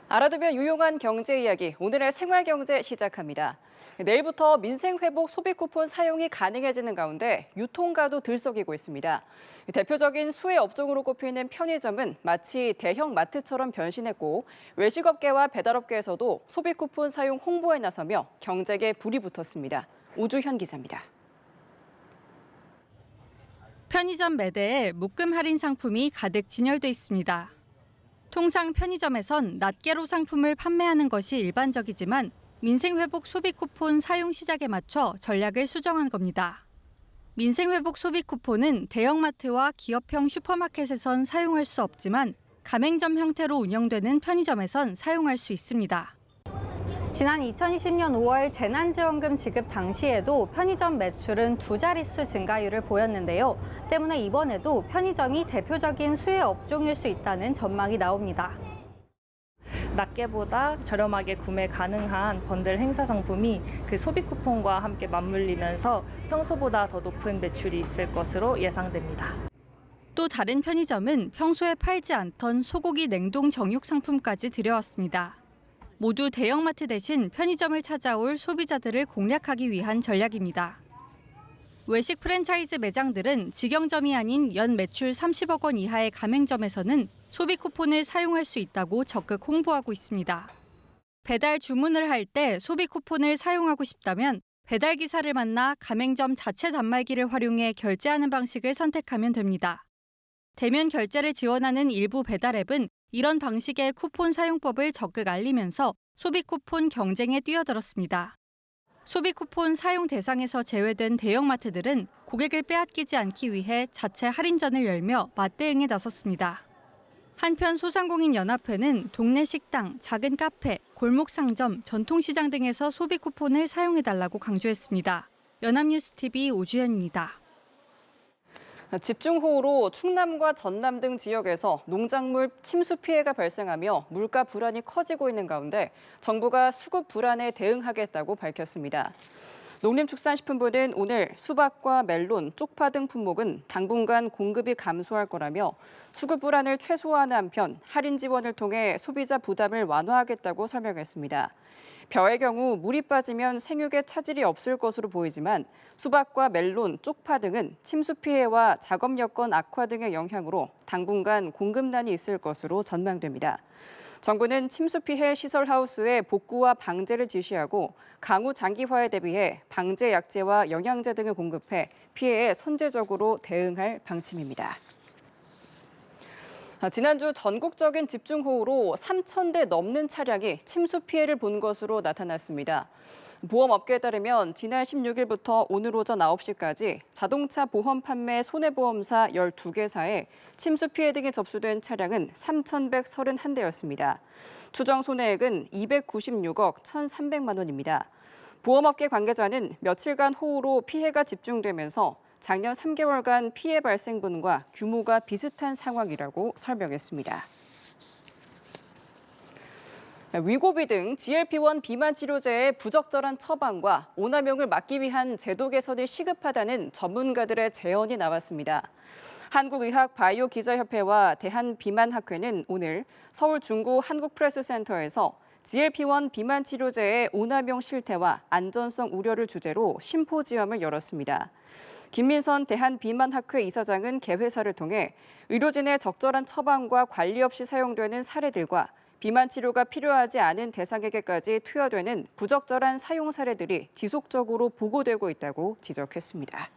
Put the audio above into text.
알아두면 유용한 경제 이야기, 오늘의 생활경제 시작합니다. 내일부터 민생회복 소비 쿠폰 사용이 가능해지는 가운데 유통가도 들썩이고 있습니다. 대표적인 수혜 업종으로 꼽히는 편의점은 마치 대형 마트처럼 변신했고 외식업계와 배달업계에서도 소비 쿠폰 사용 홍보에 나서며 경쟁에 불이 붙었습니다. 오주현 기자입니다. 편의점 매대에 묶음 할인 상품이 가득 진열돼 있습니다. 통상 편의점에선 낱개로 상품을 판매하는 것이 일반적이지만 민생회복 소비 쿠폰 사용 시작에 맞춰 전략을 수정한 겁니다. 민생회복 소비 쿠폰은 대형마트와 기업형 슈퍼마켓에선 사용할 수 없지만 가맹점 형태로 운영되는 편의점에선 사용할 수 있습니다. 지난 2020년 5월 재난지원금 지급 당시에도 편의점 매출은 두 자릿수 증가율을 보였는데요. 때문에 이번에도 편의점이 대표적인 수혜 업종일 수 있다는 전망이 나옵니다. 낱개보다 저렴하게 구매 가능한 번들 행사 상품이 그 소비 쿠폰과 함께 맞물리면서 평소보다 더 높은 매출이 있을 것으로 예상됩니다. 또 다른 편의점은 평소에 팔지 않던 소고기 냉동 정육 상품까지 들여왔습니다. 모두 대형마트 대신 편의점을 찾아올 소비자들을 공략하기 위한 전략입니다. 외식 프랜차이즈 매장들은 직영점이 아닌 연 매출 30억 원 이하의 가맹점에서는 소비 쿠폰을 사용할 수 있다고 적극 홍보하고 있습니다. 배달 주문을 할 때 소비 쿠폰을 사용하고 싶다면 배달 기사를 만나 가맹점 자체 단말기를 활용해 결제하는 방식을 선택하면 됩니다. 대면 결제를 지원하는 일부 배달 앱은 이런 방식의 쿠폰 사용법을 적극 알리면서 소비 쿠폰 경쟁에 뛰어들었습니다. 소비 쿠폰 사용 대상에서 제외된 대형마트들은 고객을 빼앗기지 않기 위해 자체 할인전을 열며 맞대응에 나섰습니다. 한편 소상공인연합회는 동네 식당, 작은 카페, 골목 상점, 전통시장 등에서 소비 쿠폰을 사용해달라고 강조했습니다. 연합뉴스TV 오주현입니다. 집중호우로 충남과 전남 등 지역에서 농작물 침수 피해가 발생하며 물가 불안이 커지고 있는 가운데 정부가 수급 불안에 대응하겠다고 밝혔습니다. 농림축산식품부는 오늘 수박과 멜론, 쪽파 등 품목은 당분간 공급이 감소할 거라며 수급 불안을 최소화하는 한편 할인 지원을 통해 소비자 부담을 완화하겠다고 설명했습니다. 벼의 경우 물이 빠지면 생육에 차질이 없을 것으로 보이지만 수박과 멜론, 쪽파 등은 침수 피해와 작업 여건 악화 등의 영향으로 당분간 공급난이 있을 것으로 전망됩니다. 정부는 침수 피해 시설 하우스의 복구와 방제를 지시하고 강우 장기화에 대비해 방제 약재와 영양제 등을 공급해 피해에 선제적으로 대응할 방침입니다. 지난주 전국적인 집중호우로 3,000대 넘는 차량이 침수 피해를 본 것으로 나타났습니다. 보험업계에 따르면 지난 16일부터 오늘 오전 9시까지 자동차 보험 판매 손해보험사 12개사에 침수 피해 등이 접수된 차량은 3,131대였습니다. 추정 손해액은 296억 1,300만 원입니다. 보험업계 관계자는 며칠간 호우로 피해가 집중되면서 작년 3개월간 피해 발생분과 규모가 비슷한 상황이라고 설명했습니다. 위고비 등 GLP-1 비만 치료제의 부적절한 처방과 오남용을 막기 위한 제도 개선이 시급하다는 전문가들의 제언이 나왔습니다. 한국의학바이오기자협회와 대한비만학회는 오늘 서울 중구 한국프레스센터에서 GLP-1 비만 치료제의 오남용 실태와 안전성 우려를 주제로 심포지엄을 열었습니다. 김민선 대한비만학회 이사장은 개회사를 통해 의료진의 적절한 처방과 관리 없이 사용되는 사례들과 비만 치료가 필요하지 않은 대상에게까지 투여되는 부적절한 사용 사례들이 지속적으로 보고되고 있다고 지적했습니다.